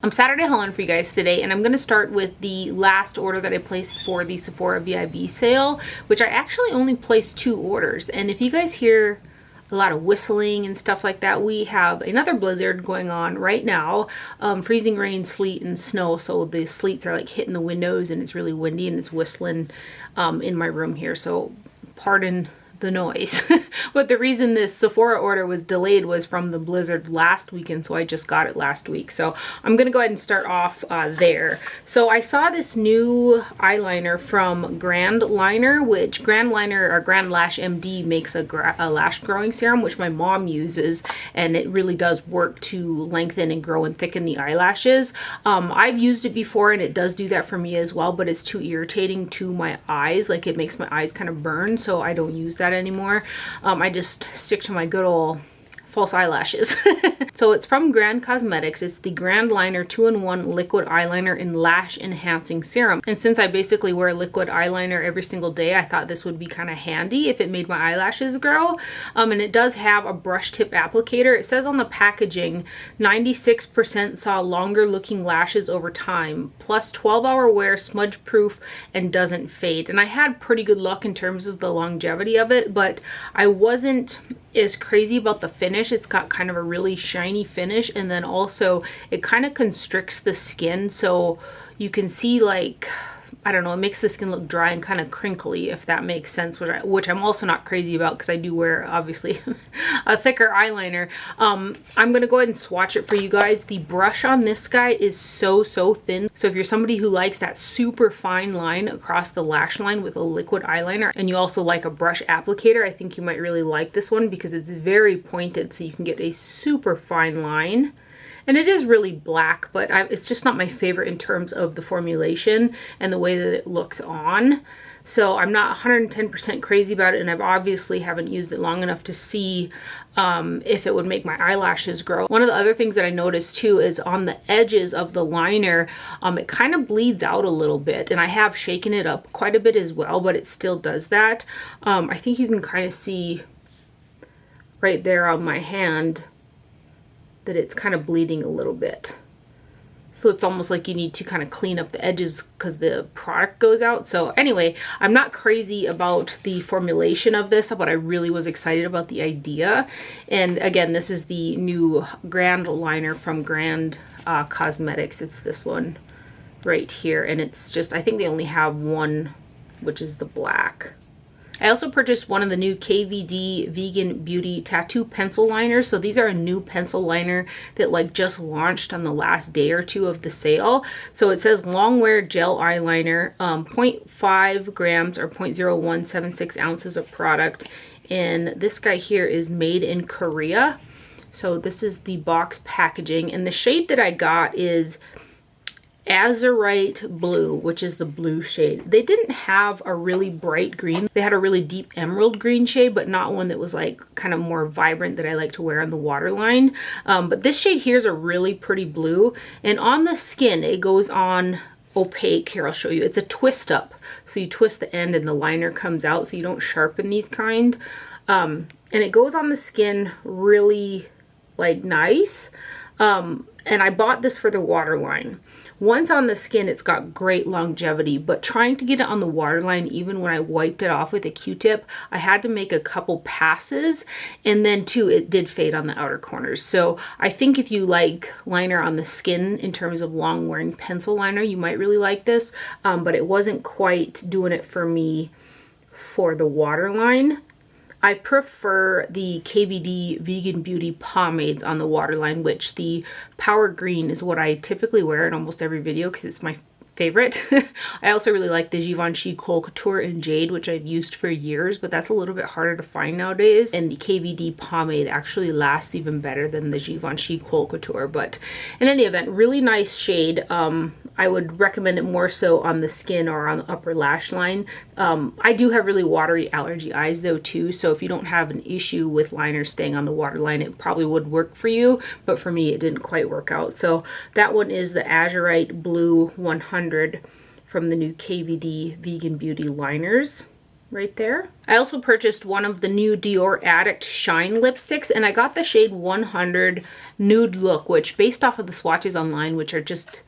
I'm Saturday hauling for you guys today, and I'm going to start with the last order that I placed for the Sephora VIB sale, which I actually only placed 2 orders. And if you guys hear a lot of whistling and stuff like that, we have another blizzard going on right now. Freezing rain, sleet, and snow, so the sleets are like hitting the windows and it's really windy and it's whistling in my room here, so pardon the noise. But the reason this Sephora order was delayed was from the blizzard last weekend, so I just got it last week. So I'm gonna go ahead and start off there. So I saw this new eyeliner from Grand Liner, which Grand Liner or Grand Lash MD makes a lash growing serum, which my mom uses, and it really does work to lengthen and grow and thicken the eyelashes. I've used it before and it does do that for me as well, but it's too irritating to my eyes. Like, it makes my eyes kind of burn, so I don't use that anymore. I just stick to my good old false eyelashes. So it's from Cliona Cosmetics. It's the Grand Liner 2-in-1 liquid eyeliner and lash enhancing serum. And since I basically wear liquid eyeliner every single day, I thought this would be kind of handy if it made my eyelashes grow. And it does have a brush tip applicator. It says on the packaging 96% saw longer looking lashes over time, plus 12-hour wear, smudge proof, and doesn't fade. And I had pretty good luck in terms of the longevity of it, but I wasn't is crazy about the finish. It's got kind of a really shiny finish, and then also it kind of constricts the skin, so you can see, like, I don't know, it makes the skin look dry and kind of crinkly, if that makes sense, which I'm also not crazy about because I do wear, obviously, a thicker eyeliner. I'm going to go ahead and swatch it for you guys. The brush on this guy is so thin. So if you're somebody who likes that super fine line across the lash line with a liquid eyeliner, and you also like a brush applicator, I think you might really like this one because it's very pointed, so you can get a super fine line. And it is really black, but it's just not my favorite in terms of the formulation and the way that it looks on. So I'm not 110% crazy about it, and I've obviously haven't used it long enough to see if it would make my eyelashes grow. One of the other things that I noticed too is on the edges of the liner, it kind of bleeds out a little bit, and I have shaken it up quite a bit as well, but it still does that. I think you can kind of see right there on my hand that it's kind of bleeding a little bit. So it's almost like you need to kind of clean up the edges because the product goes out. So anyway, I'm not crazy about the formulation of this, but I really was excited about the idea. And again, this is the new Grand Liner from Cliona Cosmetics. It's this one right here. And it's just, I think they only have one, which is the black. I also purchased one of the new KVD Vegan Beauty tattoo pencil liners. So these are a new pencil liner that like just launched on the last day or two of the sale. So it says long wear gel eyeliner, 0.5 grams or 0.0176 ounces of product. And this guy here is made in Korea. So this is the box packaging, and the shade that I got is Azurite Blue, which is the blue shade. They didn't have a really bright green. They had a really deep emerald green shade, but not one that was like kind of more vibrant that I like to wear on the waterline. But this shade here is a really pretty blue, and on the skin it goes on opaque. Here, I'll show you. It's a twist up, so you twist the end and the liner comes out, so you don't sharpen these kind. And it goes on the skin really like nice. And I bought this for the waterline. Once on the skin, it's got great longevity, but trying to get it on the waterline, even when I wiped it off with a Q-tip, I had to make a couple passes, and then too, it did fade on the outer corners. So I think if you like liner on the skin in terms of long wearing pencil liner, you might really like this, but it wasn't quite doing it for me for the waterline. I prefer the KVD Vegan Beauty pomades on the waterline, which the Power Green is what I typically wear in almost every video because it's my favorite. I also really like the Givenchy Couture in Jade, which I've used for years, but that's a little bit harder to find nowadays. And the KVD pomade actually lasts even better than the Givenchy Couture. But in any event, really nice shade. I would recommend it more so on the skin or on the upper lash line. I do have really watery allergy eyes though too, so if you don't have an issue with liners staying on the waterline, it probably would work for you, but for me it didn't quite work out. So that one is the Azurite Blue 100 from the new KVD Vegan Beauty liners. right there. I also purchased one of the new Dior Addict Shine lipsticks, and I got the shade 100 Nude Look, which based off of the swatches online, which are just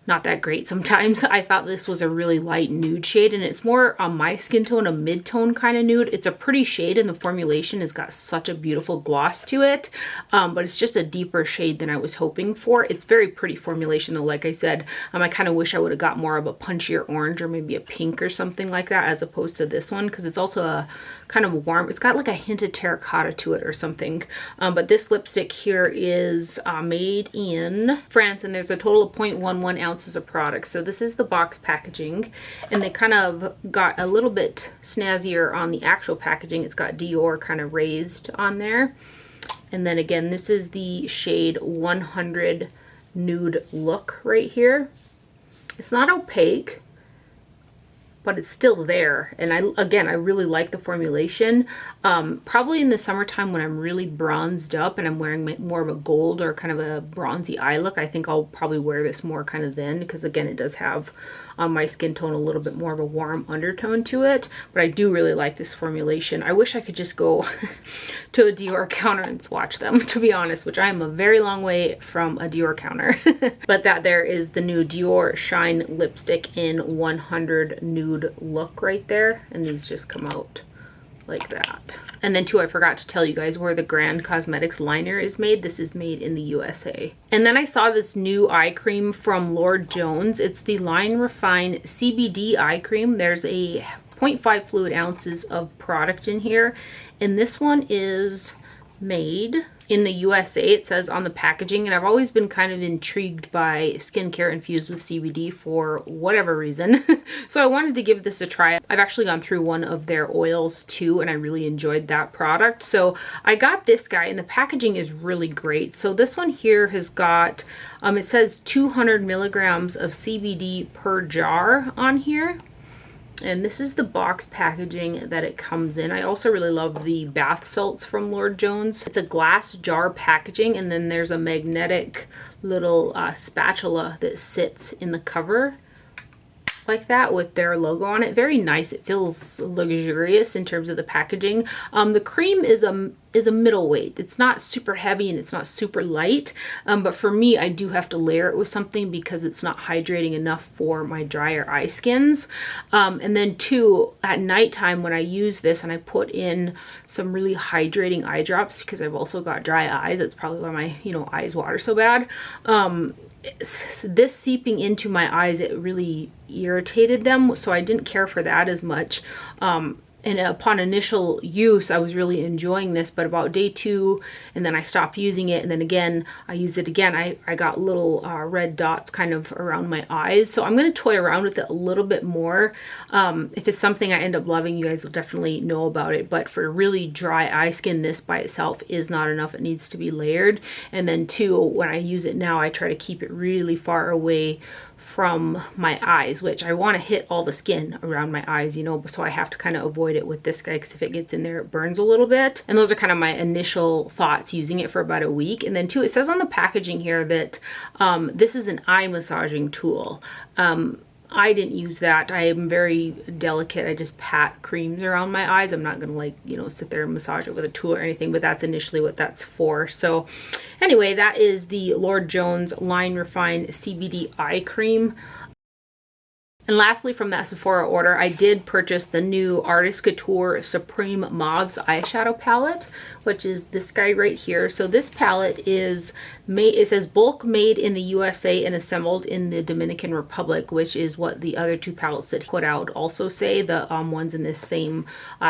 not that great sometimes, I thought this was a really light nude shade, and it's more on my skin tone, a mid-tone kind of nude. It's a pretty shade, and the formulation has got such a beautiful gloss to it, but it's just a deeper shade than I was hoping for. It's very pretty formulation though, like I said. I kind of wish I would have got more of a punchier orange or maybe a pink or something like that as opposed to this one, because it's also a kind of warm. It's got like a hint of terracotta to it or something. But this lipstick here is made in France, and there's a total of 0.11 ounces of product. So this is the box packaging, and they kind of got a little bit snazzier on the actual packaging. It's got Dior kind of raised on there. And then again, this is the shade 100 Nude Look right here. It's not opaque, but it's still there. And I really like the formulation. Probably in the summertime when I'm really bronzed up and I'm wearing more of a gold or kind of a bronzy eye look, I think I'll probably wear this more kind of then, because again, it does have on my skin tone a little bit more of a warm undertone to it. But I do really like this formulation. I wish I could just go to a Dior counter and swatch them, to be honest, which I am a very long way from a Dior counter. But that there is the new Dior Shine lipstick in 100 Nude Look right there, and these just come out like that. And then too, I forgot to tell you guys where the Grand Cosmetics liner is made. This is made in the USA. And then I saw this new eye cream from Lord Jones. It's the Line Refine CBD eye cream. There's a 0.5 fluid ounces of product in here, and this one is made in the USA, it says on the packaging, and I've always been kind of intrigued by skincare infused with CBD for whatever reason. So I wanted to give this a try. I've actually gone through one of their oils too, and I really enjoyed that product. So I got this guy, and the packaging is really great. So this one here has got, it says 200 milligrams of CBD per jar on here. And this is the box packaging that it comes in. I also really love the bath salts from Lord Jones. It's a glass jar packaging, and then there's a magnetic little spatula that sits in the cover like that with their logo on it. Very nice. It feels luxurious in terms of the packaging. The cream is a middleweight. It's not super heavy and it's not super light, but for me, I do have to layer it with something because it's not hydrating enough for my drier eye skins. And then too, at nighttime when I use this and I put in some really hydrating eye drops, because I've also got dry eyes, that's probably why my eyes water so bad. This seeping into my eyes, it really irritated them, so I didn't care for that as much. And upon initial use, I was really enjoying this, but about day 2, and then I stopped using it, and then again, I used it again. I got little red dots kind of around my eyes, so I'm going to toy around with it a little bit more. If it's something I end up loving, you guys will definitely know about it, but for really dry eye skin, this by itself is not enough. It needs to be layered. And then too, when I use it now, I try to keep it really far away from my eyes, which I want to hit all the skin around my eyes, so I have to kind of avoid it with this guy, because if it gets in there, it burns a little bit. And those are kind of my initial thoughts using it for about a week. And then too, it says on the packaging here that this is an eye massaging tool. I didn't use that. I am very delicate. I just pat creams around my eyes. I'm not going to sit there and massage it with a tool or anything, but that's initially what that's for. So anyway, that is the Lord Jones Line Refine CBD eye cream. And lastly, from that Sephora order, I did purchase the new Artist Couture Supreme Mauves eyeshadow palette, which is this guy right here. So this palette is made, it says bulk made in the USA and assembled in the Dominican Republic, which is what the other 2 palettes that he put out also say, the ones in this same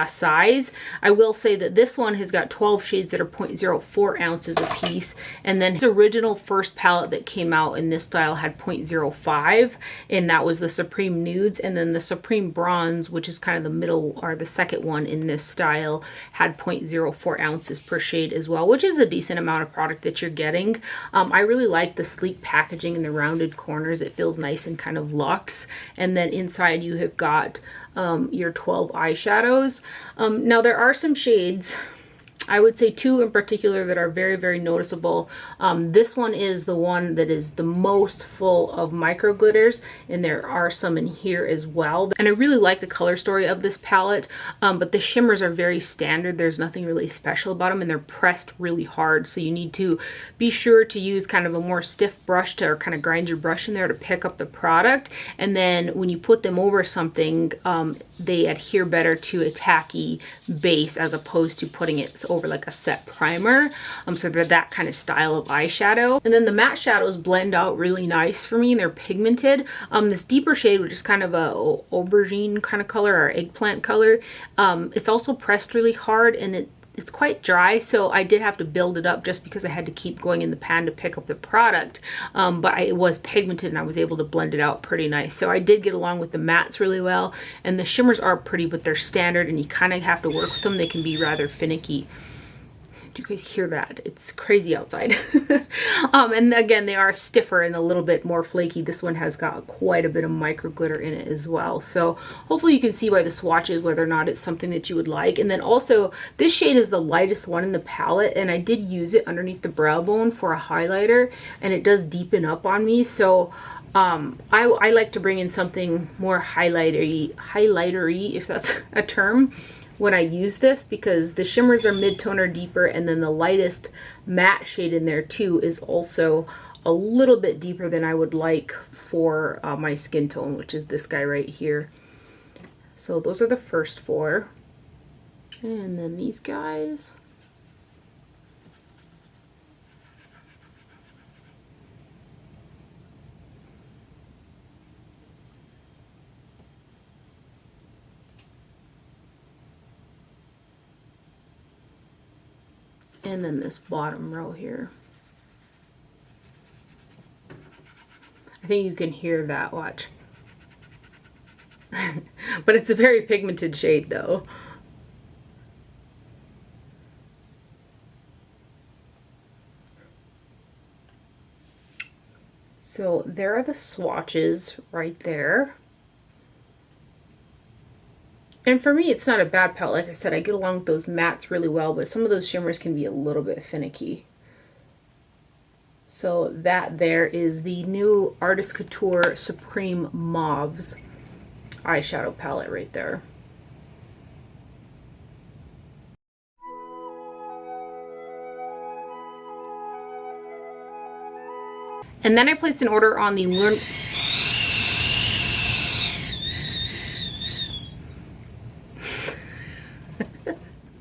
size. I will say that this one has got 12 shades that are 0.04 ounces a piece, and then his original first palette that came out in this style had 0.05, and that was the Supreme Nudes, and then the Supreme Bronze, which is kind of the middle or the second one in this style, had 0.04 ounces per shade as well, which is a decent amount of product that you're getting. I really like the sleek packaging and the rounded corners. It feels nice and kind of luxe. And then inside you have got your 12 eyeshadows. Now there are some shades I would say two in particular that are very, very noticeable. This one is the one that is the most full of micro glitters, and there are some in here as well. And I really like the color story of this palette, but the shimmers are very standard. There's nothing really special about them, and they're pressed really hard. So you need to be sure to use kind of a more stiff brush to, or kind of grind your brush in there to pick up the product. And then when you put them over something, they adhere better to a tacky base as opposed to putting it over like a set primer. So they're that kind of style of eyeshadow. And then the matte shadows blend out really nice for me. They're pigmented. This deeper shade, which is kind of a aubergine kind of color or eggplant color, it's also pressed really hard, and it's quite dry, so I did have to build it up just because I had to keep going in the pan to pick up the product. But it was pigmented and I was able to blend it out pretty nice. So I did get along with the mattes really well, and the shimmers are pretty, but they're standard and you kind of have to work with them. They can be rather finicky. Do you guys hear that? It's crazy outside. And again, they are stiffer and a little bit more flaky. This one has got quite a bit of micro glitter in it as well. So hopefully you can see by the swatches whether or not it's something that you would like. And then also, this shade is the lightest one in the palette, and I did use it underneath the brow bone for a highlighter, and it does deepen up on me. So I like to bring in something more highlightery, if that's a term, when I use this, because the shimmers are mid-tone or deeper, and then the lightest matte shade in there too is also a little bit deeper than I would like for my skin tone, which is this guy right here. So those are the first four. And then these guys. And then this bottom row here. I think you can hear that, watch. But it's a very pigmented shade though. So there are the swatches right there. And for me, it's not a bad palette. Like I said, I get along with those mattes really well, but some of those shimmers can be a little bit finicky. So that there is the new Artist Couture Supreme Mauves eyeshadow palette right there. And then I placed an order on the Lunar...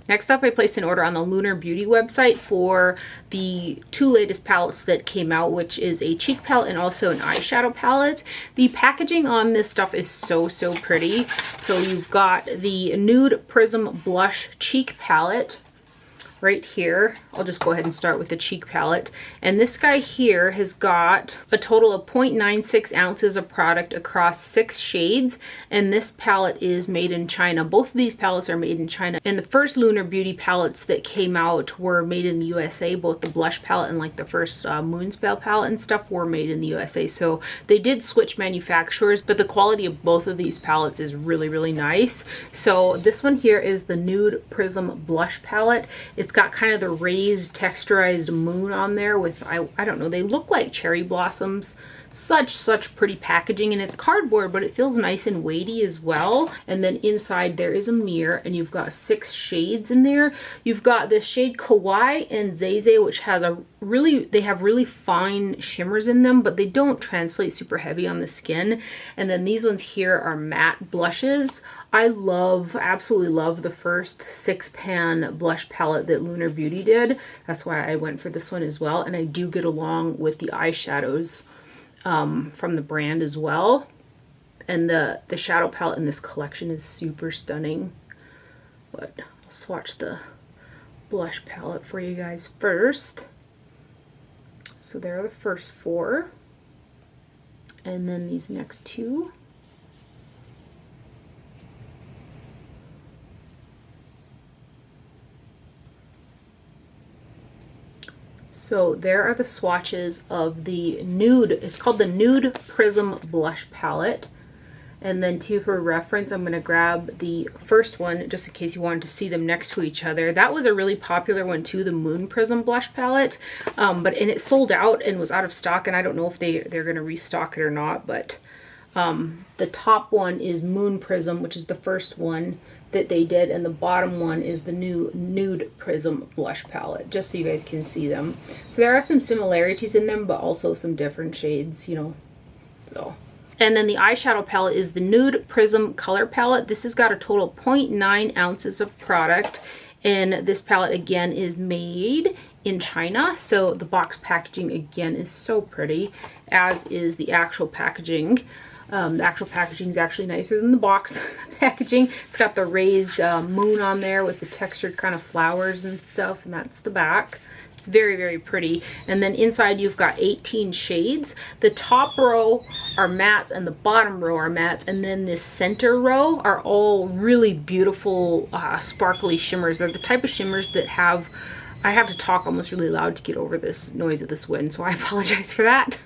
Next up, I placed an order on the Lunar Beauty website for the two latest palettes that came out, which is a cheek palette and also an eyeshadow palette. The packaging on this stuff is so, so pretty. So you've got the Nude Prism Blush Cheek Palette right here. I'll just go ahead and start with the cheek palette. And this guy here has got a total of 0.96 ounces of product across 6 shades. And this palette is made in China. Both of these palettes are made in China. And the first Lunar Beauty palettes that came out were made in the USA. Both the blush palette and like the first Moonspell palette and stuff were made in the USA. So they did switch manufacturers, but the quality of both of these palettes is really, really nice. So this one here is the Nude Prism Blush Palette. It's got kind of the raised texturized moon on there with, I don't know, they look like cherry blossoms. Such pretty packaging, and it's cardboard, but it feels nice and weighty as well. And then inside there is a mirror, and you've got 6 shades in there. You've got this shade Kawaii and Zeze, which has a they have really fine shimmers in them, but they don't translate super heavy on the skin. And then these ones here are matte blushes. I absolutely love the first 6-pan blush palette that Lunar Beauty did. That's why I went for this one as well. And I do get along with the eyeshadows from the brand as well. And the shadow palette in this collection is super stunning. But I'll swatch the blush palette for you guys first. So there are the first 4. And then these next 2. So there are the swatches of the nude, it's called the Nude Prism Blush Palette. And then to her reference, I'm going to grab the first one just in case you wanted to see them next to each other. That was a really popular one too, the Moon Prism blush palette. And it sold out and was out of stock, and I don't know if they're going to restock it or not, but the top one is Moon Prism, which is the first one that they did, and the bottom one is the new Nude Prism blush palette, just so you guys can see them. So there are some similarities in them, but also some different shades, you know, so. And then the eyeshadow palette is the Nude Prism color palette. This has got a total of 0.9 ounces of product, and this palette again is made in China. So the box packaging again is so pretty, as is the actual packaging. The actual packaging is actually nicer than the box packaging. It's got the raised moon on there with the textured kind of flowers and stuff, and that's the back. It's very, very pretty. And then inside you've got 18 shades. The top row are mattes and the bottom row are mattes, and then this center row are all really beautiful sparkly shimmers. They're the type of shimmers that have, I have to talk almost really loud to get over this noise of this wind, so I apologize for that.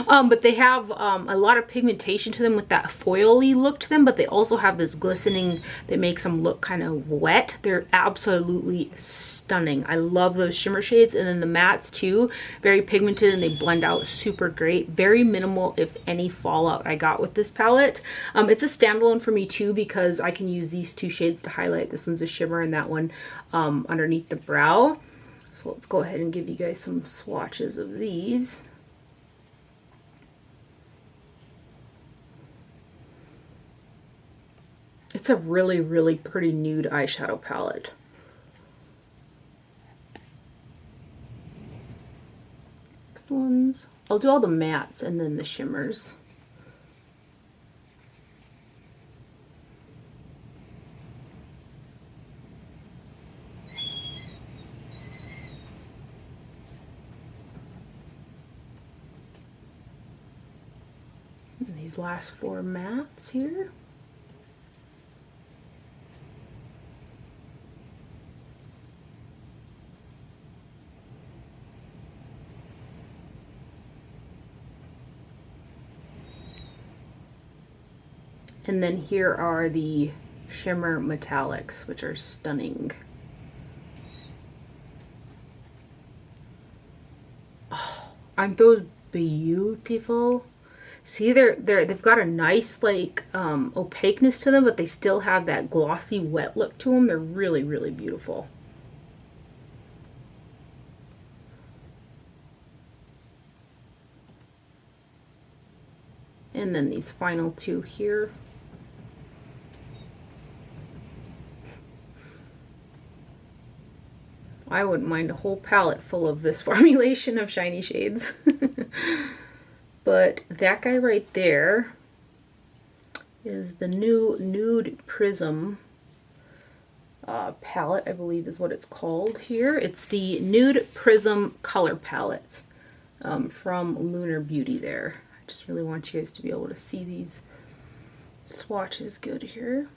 But they have a lot of pigmentation to them with that foily look to them, but they also have this glistening that makes them look kind of wet. They're absolutely stunning. I love those shimmer shades. And then the mattes too, very pigmented, and they blend out super great. Very minimal, if any, fallout I got with this palette. It's a standalone for me too, because I can use these two shades to highlight. This one's a shimmer and that one underneath the brow. So let's go ahead and give you guys some swatches of these. It's a really, really pretty nude eyeshadow palette. Next ones. I'll do all the mattes and then the shimmers. And these last four mattes here. And then here are the shimmer metallics, which are stunning. Oh, aren't those beautiful? See, they've got a nice like opaqueness to them, but they still have that glossy wet look to them. They're really, really beautiful. And then these final two here. I wouldn't mind a whole palette full of this formulation of shiny shades. But that guy right there is the new Nude Prism palette, I believe is what it's called here. It's the Nude Prism color palette from Lunar Beauty there. I just really want you guys to be able to see these swatches good here.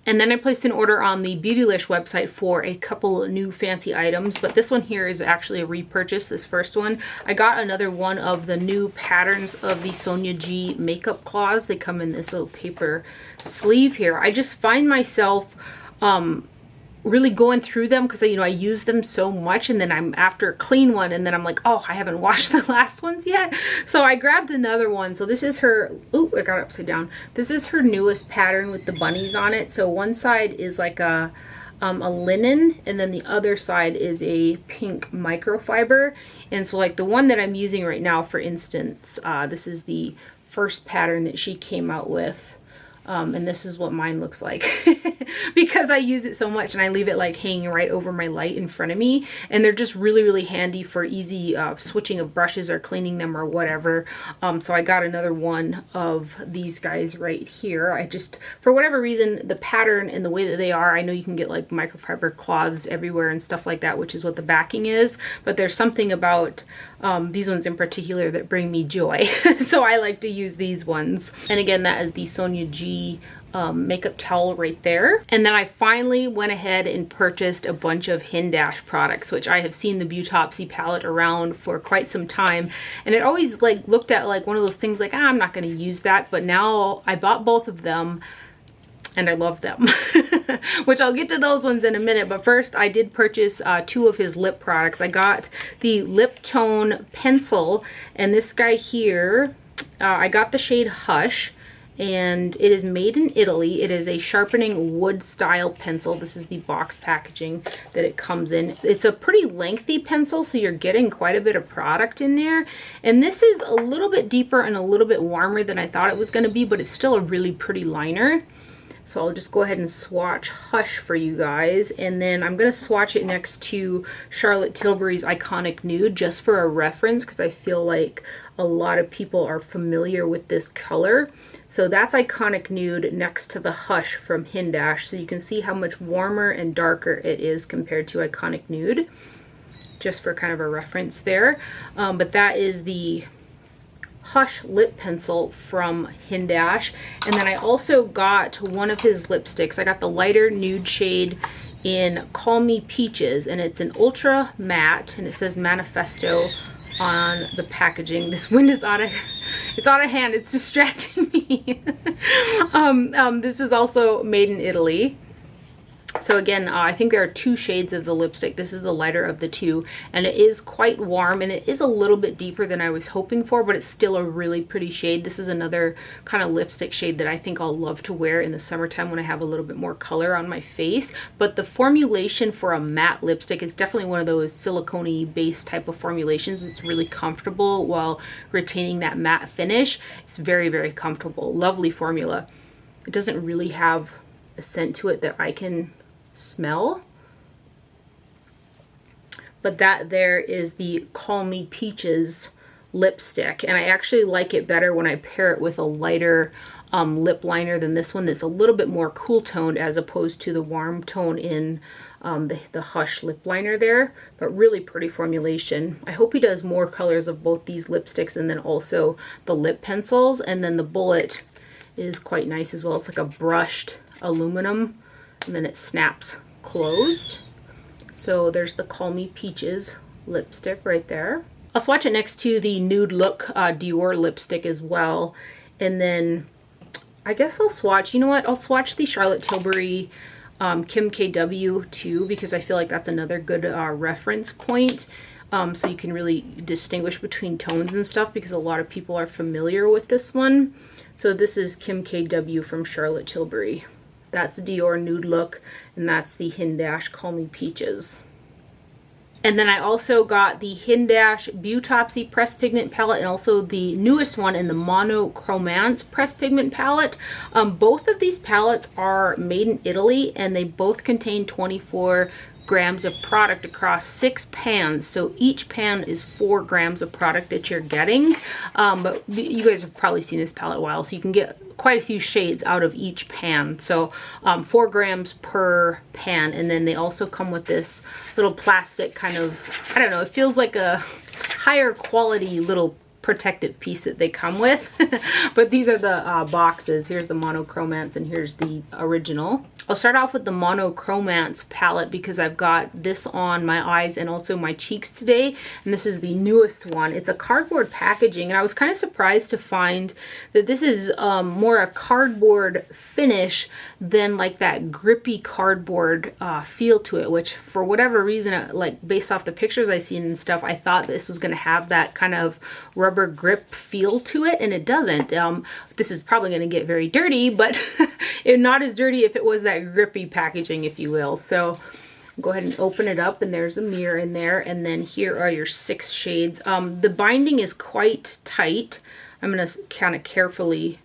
And then I placed an order on the Beautylish website for a couple new fancy items, but this one here is actually a repurchase, this first one. I got another one of the new patterns of the Sonia G makeup claws. They come in this little paper sleeve here. I just find myself really going through them because, you know, I use them so much, and then I'm after a clean one, and then I'm like, oh, I haven't washed the last ones yet. So I grabbed another one. So this is her, oh, I got it upside down. This is her newest pattern with the bunnies on it. So one side is like a linen, and then the other side is a pink microfiber. And so like the one that I'm using right now, for instance, this is the first pattern that she came out with. And this is what mine looks like because I use it so much and I leave it like hanging right over my light in front of me, and they're just really, really handy for easy switching of brushes or cleaning them or whatever. So I got another one of these guys right here. I just, for whatever reason, the pattern and the way that they are, I know you can get like microfiber cloths everywhere and stuff like that, which is what the backing is, but there's something about these ones in particular that bring me joy. So I like to use these ones. And again, that is the Sonia G makeup towel right there. And then I finally went ahead and purchased a bunch of Hindash products, which I have seen the Beautopsy palette around for quite some time. And it always like looked at like one of those things like, I'm not going to use that. But now I bought both of them and I love them, which I'll get to those ones in a minute. But first I did purchase 2 of his lip products. I got the Lip Tone Pencil, and this guy here, I got the shade Hush. And it is made in Italy. It is a sharpening wood style pencil. This is the box packaging that it comes in. It's a pretty lengthy pencil, so you're getting quite a bit of product in there. And this is a little bit deeper and a little bit warmer than I thought it was going to be, but it's still a really pretty liner. So I'll just go ahead and swatch Hush for you guys. And then I'm going to swatch it next to Charlotte Tilbury's Iconic Nude just for a reference, because I feel like a lot of people are familiar with this color. So that's Iconic Nude next to the Hush from Hindash. So you can see how much warmer and darker it is compared to Iconic Nude, just for kind of a reference there. But that is the Hush lip pencil from Hindash. And then I also got one of his lipsticks. I got the lighter nude shade in Call Me Peaches, and it's an ultra matte, and it says Manifesto on the packaging. This wind is it's out of hand. It's distracting me. This is also made in Italy. So again, I think there are 2 shades of the lipstick. This is the lighter of the 2, and it is quite warm, and it is a little bit deeper than I was hoping for, but it's still a really pretty shade. This is another kind of lipstick shade that I think I'll love to wear in the summertime when I have a little bit more color on my face. But the formulation for a matte lipstick is definitely one of those silicone-y based type of formulations. It's really comfortable while retaining that matte finish. It's very, very comfortable. Lovely formula. It doesn't really have a scent to it that I can smell, but that there is the Call Me Peaches lipstick, and I actually like it better when I pair it with a lighter lip liner than this one that's a little bit more cool toned as opposed to the warm tone in the Hush lip liner there. But really pretty formulation. I hope he does more colors of both these lipsticks and then also the lip pencils. And then the bullet is quite nice as well. It's like a brushed aluminum, and then it snaps closed. So there's the Call Me Peaches lipstick right there. I'll swatch it next to the Nude Look Dior lipstick as well. And then I guess I'll swatch, you know what, I'll swatch the Charlotte Tilbury Kim KW too, because I feel like that's another good reference point. So you can really distinguish between tones and stuff, because a lot of people are familiar with this one. So this is Kim KW from Charlotte Tilbury. That's Dior Nude Look, and that's the Hindash Call Me Peaches. And then I also got the Hindash Beautopsy Pressed Pigment Palette, and also the newest one in the Monochromance Pressed Pigment Palette. Both of these palettes are made in Italy, and they both contain 24 grams of product across 6 pans. So each pan is 4 grams of product that you're getting. But you guys have probably seen this palette a while, so you can get quite a few shades out of each pan. So 4 grams per pan. And then they also come with this little plastic kind of, I don't know, it feels like a higher quality little protective piece that they come with. But these are the boxes. Here's the Monochromance and here's the original. I'll start off with the Monochromance palette because I've got this on my eyes and also my cheeks today, and this is the newest one. It's a cardboard packaging, and I was kind of surprised to find that this is more a cardboard finish than like that grippy cardboard feel to it, which for whatever reason, like based off the pictures I seen and stuff, I thought this was going to have that kind of rubber grip feel to it, and it doesn't. This is probably going to get very dirty, but not as dirty if it was that grippy packaging, if you will. So go ahead and open it up, and there's a mirror in there, and then here are your 6 shades. The binding is quite tight. I'm going to kind of carefully,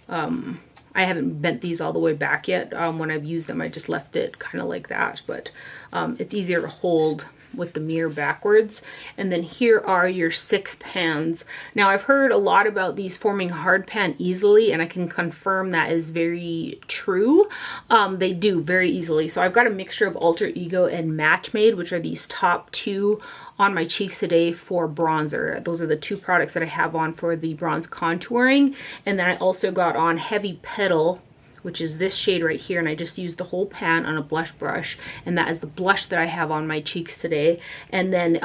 I haven't bent these all the way back yet. When I've used them, I just left it kind of like that, but it's easier to hold with the mirror backwards. And then here are your 6 pans. Now I've heard a lot about these forming hard pan easily, and I can confirm that is very true. They do very easily. So I've got a mixture of Alter Ego and Match Made, which are these top 2 on my cheeks today for bronzer. Those are the 2 products that I have on for the bronze contouring. And then I also got on Heavy Petal, which is this shade right here, and I just used the whole pan on a blush brush, and that is the blush that I have on my cheeks today. And then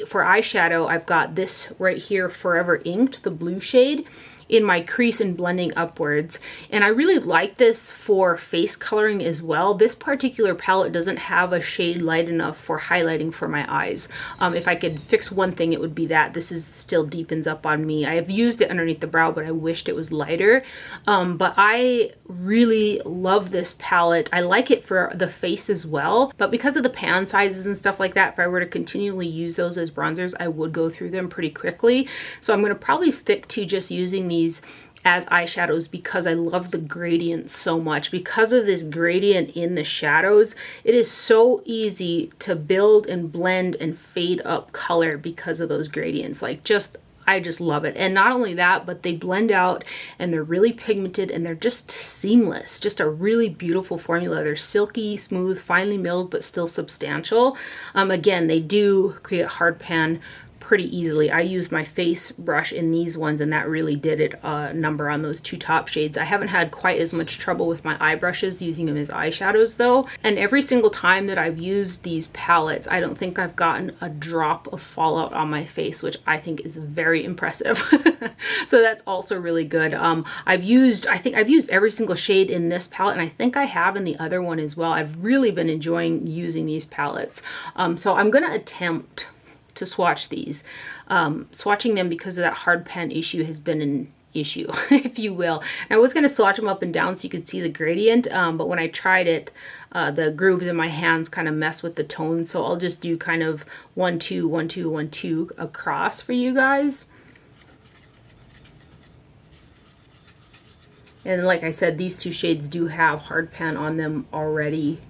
for eyeshadow, I've got this right here, Forever Inked, the blue shade, in my crease and blending upwards. And I really like this for face coloring as well. This particular palette doesn't have a shade light enough for highlighting for my eyes. If I could fix one thing, it would be that. This is still deepens up on me. I have used it underneath the brow, but I wished it was lighter. But I really love this palette. I like it for the face as well, but because of the pan sizes and stuff like that, if I were to continually use those as bronzers, I would go through them pretty quickly. So I'm going to probably stick to just using these as eyeshadows because I love the gradient so much. Because of this gradient in the shadows, it is so easy to build and blend and fade up color because of those gradients. Like, I just love it. And not only that, but they blend out and they're really pigmented and they're just seamless. Just a really beautiful formula. They're silky, smooth, finely milled, but still substantial. Again, they do create hard pan pretty easily. I used my face brush in these ones and that really did it a number on those two top shades. I haven't had quite as much trouble with my eye brushes using them as eyeshadows though. And every single time that I've used these palettes, I don't think I've gotten a drop of fallout on my face, which I think is very impressive. So that's also really good. I think I've used every single shade in this palette, and I think I have in the other one as well. I've really been enjoying using these palettes. So I'm going to attempt to swatch these. Swatching them because of that hard pan issue has been an issue, if you will. And I was going to swatch them up and down so you could see the gradient, but when I tried it, the grooves in my hands kind of mess with the tone, so I'll just do kind of 1 2 1 2 1 2 across for you guys. And like I said, these two shades do have hard pan on them already.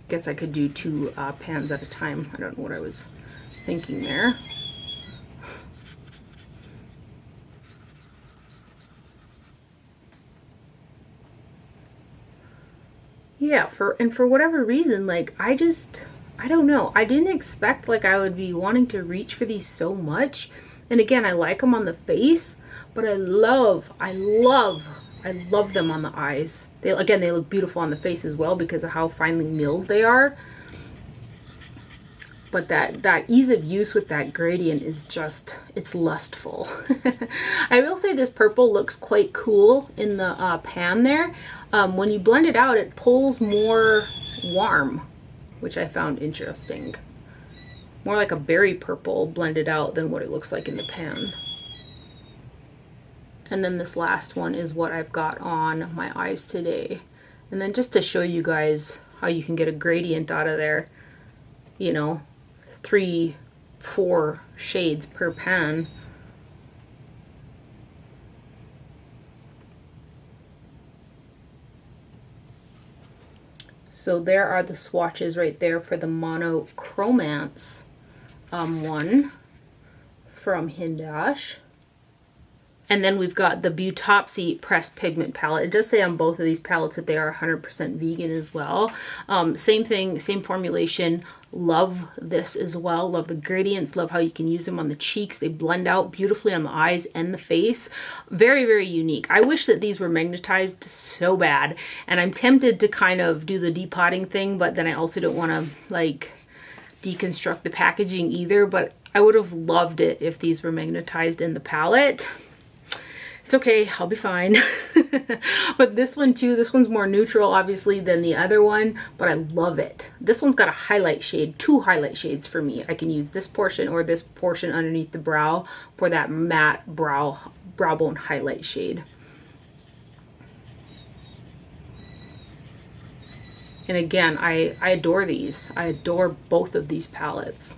Guess I could do 2 pans at a time. I don't know what I was thinking there. Yeah, for whatever reason, like I don't know. I didn't expect like I would be wanting to reach for these so much. And again, I like them on the face, but I love them on the eyes. They look beautiful on the face as well because of how finely milled they are. But that ease of use with that gradient is just, it's lustful. I will say this purple looks quite cool in the pan there. When you blend it out, it pulls more warm, which I found interesting. More like a berry purple blended out than what it looks like in the pan. And then this last one is what I've got on my eyes today. And then just to show you guys how you can get a gradient out of there, you know, 3, 4 shades per pan. So there are the swatches right there for the Monochromance one from Hindash. And then we've got the Beautopsy Pressed Pigment palette. It does say on both of these palettes that they are 100% vegan as well. Same thing, same formulation. Love this as well. Love the gradients. Love how you can use them on the cheeks. They blend out beautifully on the eyes and the face. Very, very unique. I wish that these were magnetized so bad. And I'm tempted to kind of do the depotting thing, but then I also don't want to like deconstruct the packaging either. But I would have loved it if these were magnetized in the palette. It's okay, I'll be fine. But this one too, this one's more neutral obviously than the other one, but I love it. This one's got a highlight shade, 2 highlight shades for me. I can use this portion or this portion underneath the brow for that matte brow bone highlight shade. And again, I adore these. I adore both of these palettes.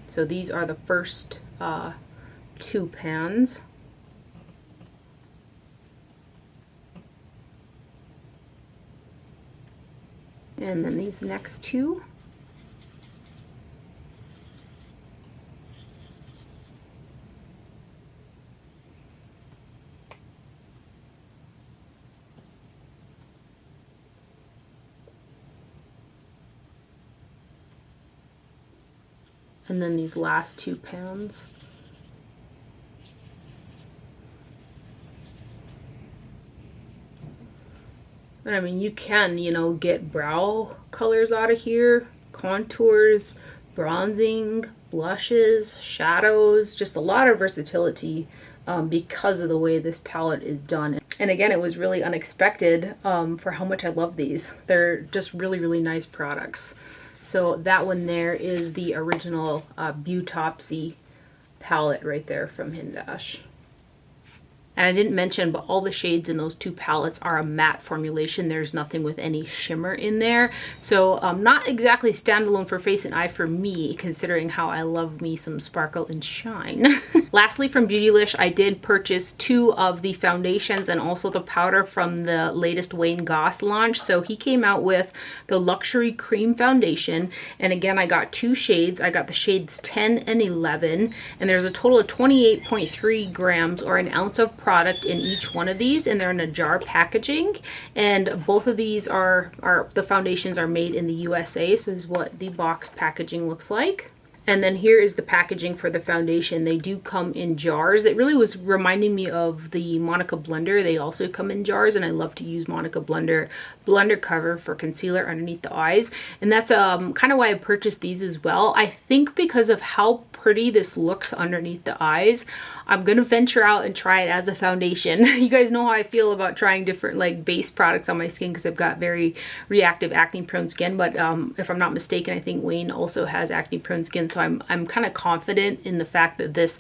So these are the first 2 pans. And then these next 2. And then these last 2 pans. And I mean, you can, you know, get brow colors out of here, contours, bronzing, blushes, shadows, just a lot of versatility because of the way this palette is done. And again, it was really unexpected for how much I love these. They're just really, really nice products. So that one there is the original Beautopsy palette right there from Hindash. And I didn't mention, but all the shades in those two palettes are a matte formulation. There's nothing with any shimmer in there. So not exactly standalone for face and eye for me, considering how I love me some sparkle and shine. Lastly, from Beautylish, I did purchase 2 of the foundations and also the powder from the latest Wayne Goss launch. So he came out with the Luxury Cream Foundation. And again, I got 2 shades. I got the shades 10 and 11. And there's a total of 28.3 grams or an ounce of product in each one of these, and they're in a jar packaging. And both of these are the foundations are made in the USA. So this is what the box packaging looks like. And then here is the packaging for the foundation. They do come in jars. It really was reminding me of the Monica blender. They also come in jars, and I love to use Monica blender cover for concealer underneath the eyes. And that's kind of why I purchased these as well. I think because of how pretty this looks underneath the eyes, I'm gonna venture out and try it as a foundation. You guys know how I feel about trying different like base products on my skin because I've got very reactive acne prone skin, but if I'm not mistaken, I think Wayne also has acne prone skin, so I'm kind of confident in the fact that this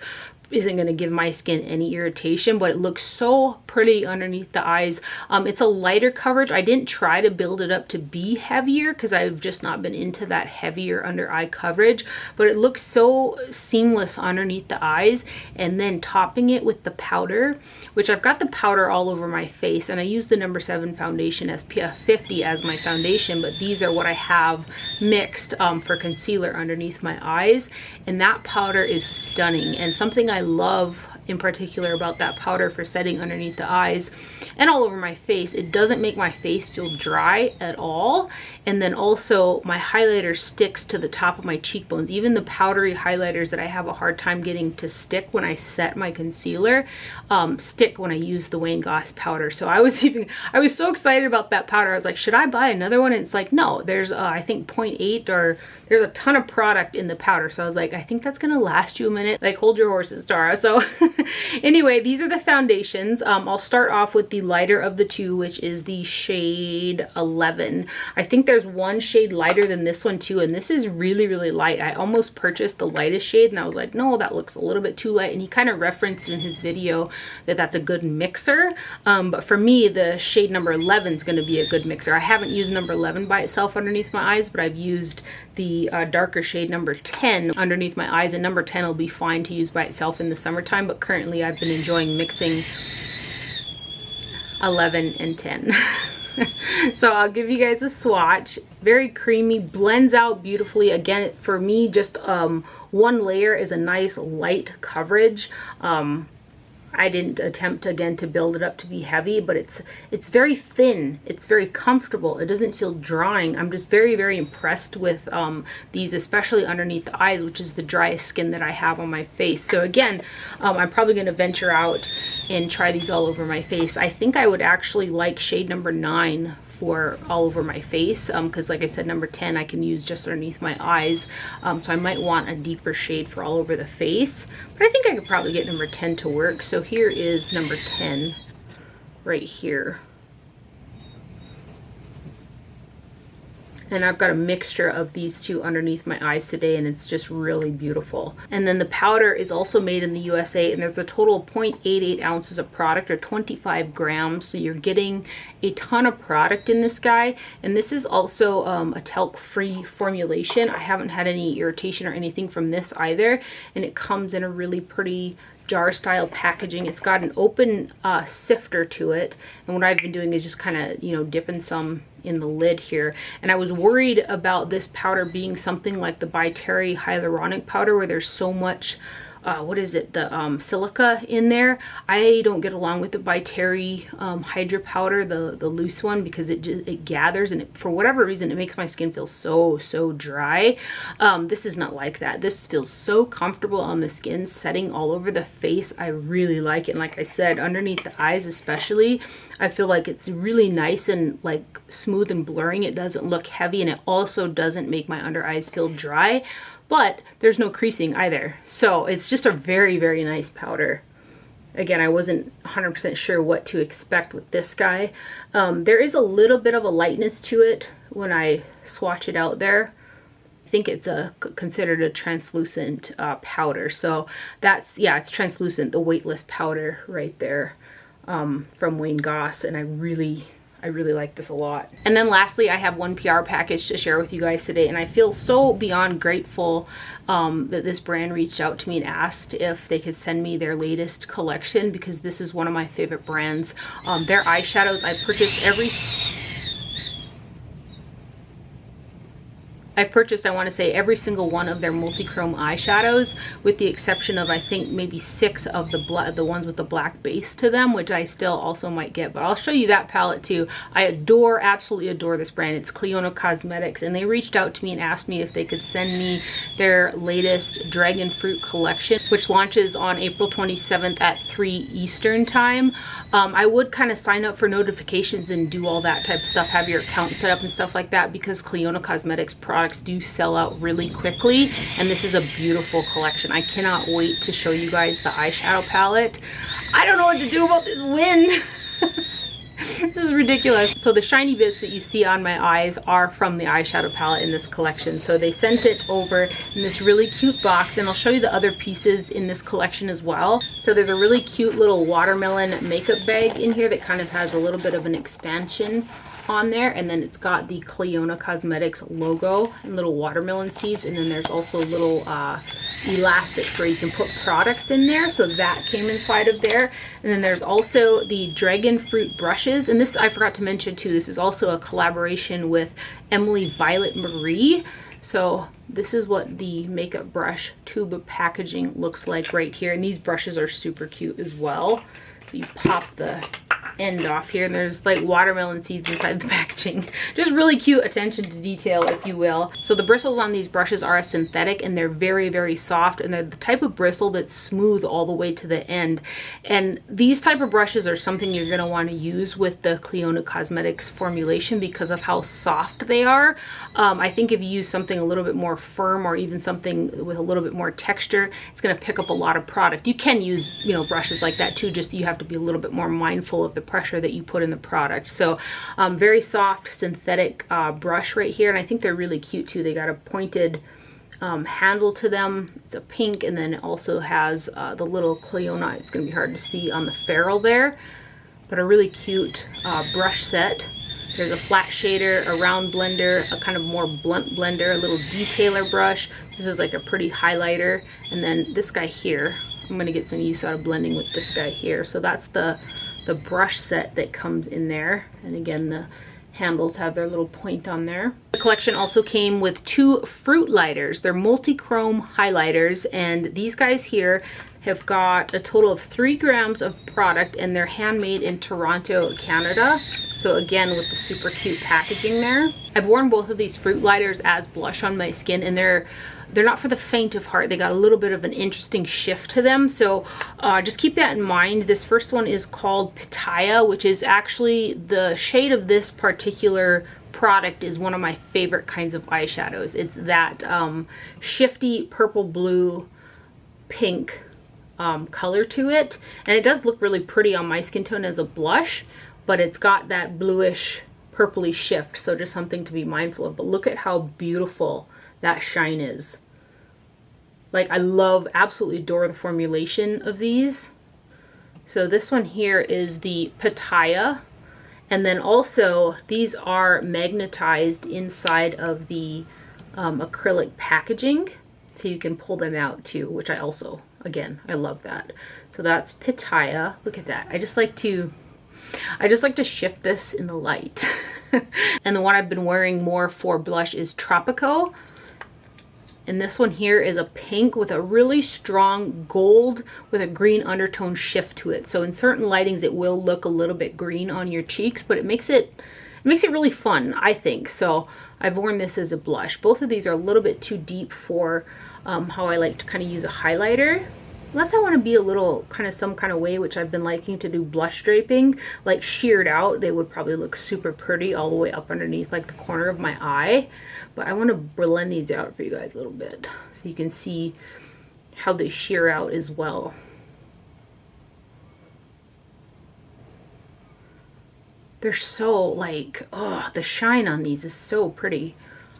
isn't going to give my skin any irritation, but it looks so pretty underneath the eyes. It's a lighter coverage. I didn't try to build it up to be heavier because I've just not been into that heavier under eye coverage, but it looks so seamless underneath the eyes. And then topping it with the powder, which I've got the powder all over my face, and I use the number 7 foundation SPF 50 as my foundation, but these are what I have mixed for concealer underneath my eyes. And that powder is stunning, and something I love in particular about that powder for setting underneath the eyes and all over my face, it doesn't make my face feel dry at all. And then also my highlighter sticks to the top of my cheekbones. Even the powdery highlighters that I have a hard time getting to stick when I set my concealer stick when I use the Wayne Goss powder. So I was so excited about that powder. I was like, should I buy another one? And it's like, no, there's I think 0.8 or there's a ton of product in the powder. So I was like, I think that's gonna last you a minute. Like, hold your horses, Tara. So anyway, these are the foundations. I'll start off with the lighter of the two, which is the shade 11. I think there's one shade lighter than this one too, and this is really, really light. I almost purchased the lightest shade, and I was like, no, that looks a little bit too light. And he kind of referenced in his video that that's a good mixer. But for me, the shade number 11 is going to be a good mixer. I haven't used number 11 by itself underneath my eyes, but I've used the darker shade number 10 underneath my eyes, and number 10 will be fine to use by itself in the summertime, but currently I've been enjoying mixing 11 and 10. So I'll give you guys a swatch. Very creamy, blends out beautifully. Again, for me, just one layer is a nice light coverage. I didn't attempt again to build it up to be heavy, but it's very thin. It's very comfortable. It doesn't feel drying. I'm just very, very impressed with these, especially underneath the eyes, which is the driest skin that I have on my face. So again, I'm probably going to venture out and try these all over my face. I think I would actually like shade number 9 for all over my face, because like I said, number 10 I can use just underneath my eyes, so I might want a deeper shade for all over the face, but I think I could probably get number 10 to work. So here is number 10 right here. And I've got a mixture of these two underneath my eyes today, and it's just really beautiful. And then the powder is also made in the USA, and there's a total of 0.88 ounces of product, or 25 grams. So you're getting a ton of product in this guy. And this is also a talc-free formulation. I haven't had any irritation or anything from this either. And it comes in a really pretty jar style packaging. It's got an open sifter to it, and what I've been doing is just kind of, you know, dipping some in the lid here. And I was worried about this powder being something like the By Terry hyaluronic powder, where there's so much what is it, the silica in there. I don't get along with the By Terry Hydra powder, the loose one, because it gathers, and for whatever reason it makes my skin feel so dry. This is not like that. This feels so comfortable on the skin, setting all over the face. I really like it. And like I said, underneath the eyes especially, I feel like it's really nice and like smooth and blurring. It doesn't look heavy, and it also doesn't make my under eyes feel dry, but there's no creasing either. So it's just a very, very nice powder. Again, I wasn't 100% sure what to expect with this guy. There is a little bit of a lightness to it when I swatch it out there. I think it's considered a translucent powder. So that's, yeah, it's translucent, the weightless powder right there from Wayne Goss. And I really like this a lot. And then lastly, I have one PR package to share with you guys today. And I feel so beyond grateful that this brand reached out to me and asked if they could send me their latest collection, because this is one of my favorite brands. Their eyeshadows, I purchased I want to say, every single one of their multi-chrome eyeshadows, with the exception of, I think, maybe 6 of the ones with the black base to them, which I still also might get, but I'll show you that palette too. I absolutely adore this brand. It's Cliona Cosmetics, and they reached out to me and asked me if they could send me their latest Dragon Fruit collection, which launches on April 27th at 3 Eastern time. I would kind of sign up for notifications and do all that type of stuff, have your account set up and stuff like that, because Cliona Cosmetics products do sell out really quickly, and this is a beautiful collection. I cannot wait to show you guys the eyeshadow palette. I don't know what to do about this wind. This is ridiculous. So the shiny bits that you see on my eyes are from the eyeshadow palette in this collection. So they sent it over in this really cute box, and I'll show you the other pieces in this collection as well. So there's a really cute little watermelon makeup bag in here that kind of has a little bit of an expansion on there, and then it's got the Cliona Cosmetics logo and little watermelon seeds, and then there's also little elastics where you can put products in there, so that came inside of there. And then there's also the Dragon Fruit brushes, and this I forgot to mention too, this is also a collaboration with Emily Violet Marie. So this is what the makeup brush tube packaging looks like right here, and these brushes are super cute as well. So you pop the end off here, and there's like watermelon seeds inside the packaging. Just really cute attention to detail, if you will. So the bristles on these brushes are a synthetic, and they're very, very soft, and they're the type of bristle that's smooth all the way to the end. And these type of brushes are something you're going to want to use with the Cliona Cosmetics formulation because of how soft they are. I think if you use something a little bit more firm, or even something with a little bit more texture, it's going to pick up a lot of product. You can use, you know, brushes like that too, just you have to be a little bit more mindful of the pressure that you put in the product. So very soft synthetic brush right here, and I think they're really cute too. They got a pointed handle to them. It's a pink, and then it also has the little Cliona. It's going to be hard to see on the ferrule there, but a really cute brush set. There's a flat shader, a round blender, a kind of more blunt blender, a little detailer brush. This is like a pretty highlighter, and then this guy here, I'm going to get some use out of blending with this guy here. So that's the brush set that comes in there, and again the handles have their little point on there. The collection also came with 2 fruit lighters. They're multi-chrome highlighters, and these guys here have got a total of 3 grams of product, and they're handmade in Toronto, Canada. So again, with the super cute packaging there. I've worn both of these fruit lighters as blush on my skin, and they're not for the faint of heart. They got a little bit of an interesting shift to them, so just keep that in mind. This first one is called Pitaya, which is actually the shade of this particular product is one of my favorite kinds of eyeshadows. It's that shifty purple, blue, pink color to it, and it does look really pretty on my skin tone as a blush, but it's got that bluish purpley shift, so just something to be mindful of. But look at how beautiful that shine is. Like, I love, absolutely adore the formulation of these. So this one here is the Pitaya, and then also these are magnetized inside of the acrylic packaging, so you can pull them out too, which I also, again, I love that. So that's Pitaya. Look at that. I just like to shift this in the light. And the one I've been wearing more for blush is Tropico. And this one here is a pink with a really strong gold with a green undertone shift to it. So in certain lightings it will look a little bit green on your cheeks, but it makes it really fun, I think. So I've worn this as a blush. Both of these are a little bit too deep for how I like to kind of use a highlighter. unless I want to be a little kind of some kind of way, which I've been liking to do blush draping, like sheared out, they would probably look super pretty all the way up underneath like the corner of my eye. But I want to blend these out for you guys a little bit so you can see how they shear out as well. They're so like, oh, the shine on these is so pretty.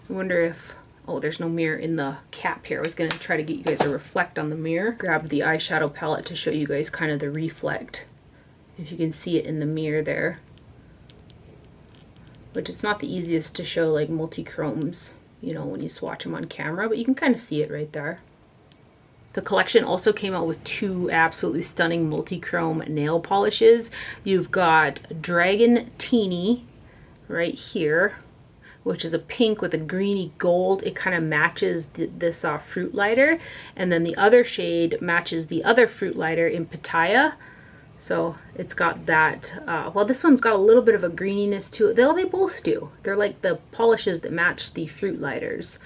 I wonder if, oh, there's no mirror in the cap here. I was going to try to get you guys to reflect on the mirror. Grab the eyeshadow palette to show you guys kind of the reflect. If you can see it in the mirror there. Which it's not the easiest to show like multi-chromes, you know, when you swatch them on camera, but you can kind of see it right there. The collection also came out with 2 absolutely stunning multi-chrome nail polishes. You've got Dragon Teeny right here, which is a pink with a greeny gold. It kind of matches this fruit lighter. And then the other shade matches the other fruit lighter in Pitaya. So it's got that, well, this one's got a little bit of a greeniness to it. They both do. They're like the polishes that match the fruit lighters.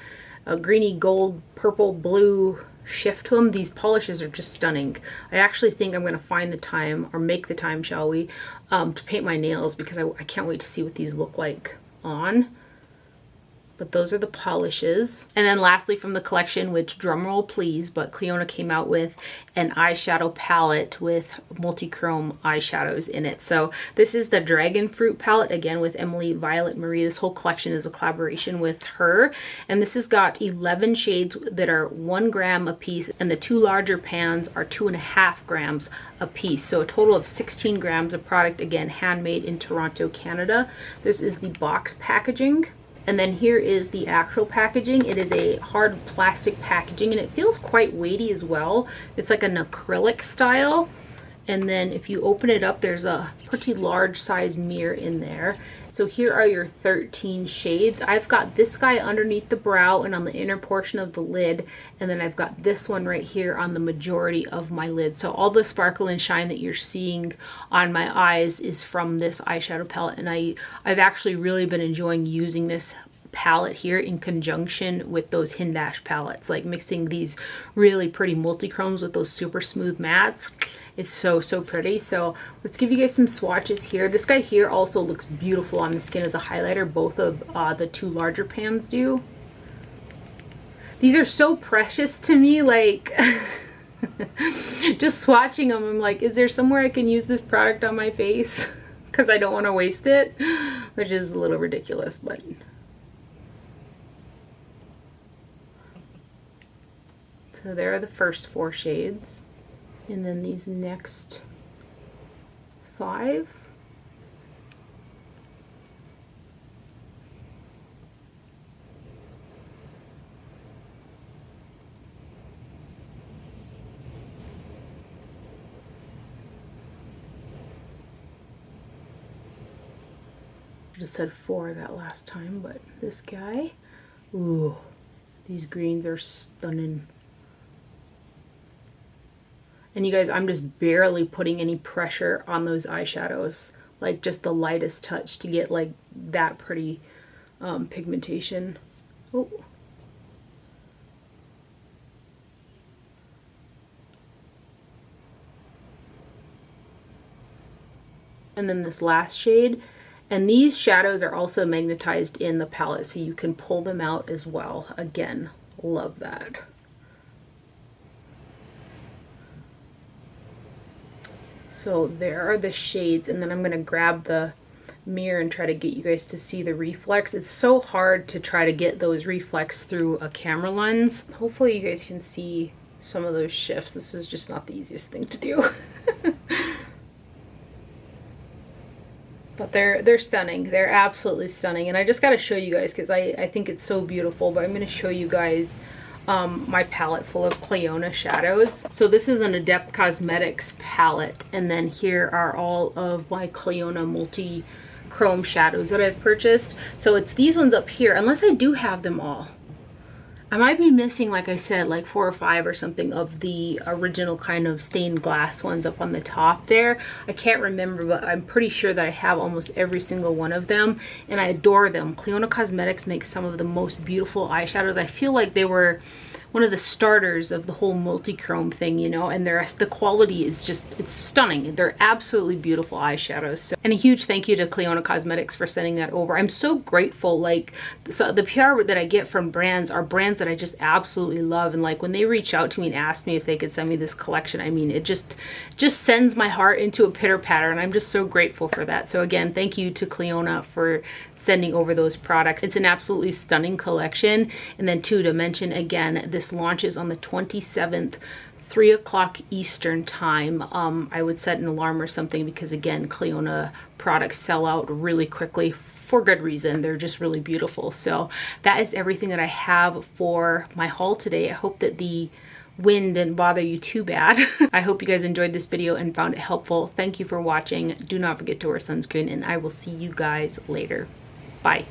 A greeny gold, purple, blue shift to them. These polishes are just stunning. I actually think I'm going to find the time, or make the time, shall we, to paint my nails, because I can't wait to see what these look like on. But those are the polishes. And then lastly from the collection, which drumroll please, but Cliona came out with an eyeshadow palette with multi-chrome eyeshadows in it. So this is the Dragon Fruit palette, again with Emily Violet Marie. This whole collection is a collaboration with her. And this has got 11 shades that are 1 gram a piece, and the 2 larger pans are 2.5 grams a piece. So a total of 16 grams of product, again, handmade in Toronto, Canada. This is the box packaging. And then here is the actual packaging. It is a hard plastic packaging and it feels quite weighty as well. It's like an acrylic style. And then if you open it up, there's a pretty large size mirror in there. So here are your 13 shades. I've got this guy underneath the brow and on the inner portion of the lid. And then I've got this one right here on the majority of my lid. So all the sparkle and shine that you're seeing on my eyes is from this eyeshadow palette. And I've actually really been enjoying using this palette here in conjunction with those Hindash palettes, like mixing these really pretty multi-chromes with those super smooth mattes. It's so pretty. So let's give you guys some swatches here. This guy here also looks beautiful on the skin as a highlighter. Both of the 2 larger pans do. These are so precious to me, like just swatching them, I'm like, is there somewhere I can use this product on my face? Because I don't want to waste it, which is a little ridiculous, but so there are the first 4 shades. And then these next 5. I just said 4 that last time, but this guy, ooh, these greens are stunning. And you guys, I'm just barely putting any pressure on those eyeshadows, like just the lightest touch to get like that pretty pigmentation. Oh. And then this last shade, and these shadows are also magnetized in the palette, so you can pull them out as well. Again, love that. So there are the shades, and then I'm going to grab the mirror and try to get you guys to see the reflex. It's so hard to try to get those reflex through a camera lens. Hopefully you guys can see some of those shifts. This is just not the easiest thing to do. But they're stunning. They're absolutely stunning. And I just got to show you guys because I think it's so beautiful. But I'm going to show you guys my palette full of Cliona shadows. So this is an Adept Cosmetics palette, and then here are all of my Cliona multi-chrome shadows that I've purchased. So it's these ones up here, unless I do have them all. I might be missing, like I said, like 4 or 5 or something of the original kind of stained glass ones up on the top there. I can't remember, but I'm pretty sure that I have almost every single one of them, and I adore them. Cliona Cosmetics makes some of the most beautiful eyeshadows. I feel like they were one of the starters of the whole multi-chrome thing, you know, and the quality is just, it's stunning. They're absolutely beautiful eyeshadows. So, and a huge thank you to Cliona Cosmetics for sending that over. I'm so grateful. Like, so the PR that I get from brands are brands that I just absolutely love, and like when they reach out to me and ask me if they could send me this collection, I mean, it just sends my heart into a pitter patter, and I'm just so grateful for that. So again, thank you to Cliona for sending over those products. It's an absolutely stunning collection. And then too, to mention again, this launches on the 27th, 3 o'clock Eastern time. I would set an alarm or something, because again, Cliona products sell out really quickly for good reason. They're just really beautiful. So that is everything that I have for my haul today. I hope that the wind didn't bother you too bad. I hope you guys enjoyed this video and found it helpful. Thank you for watching. Do not forget to wear sunscreen, and I will see you guys later. Bye.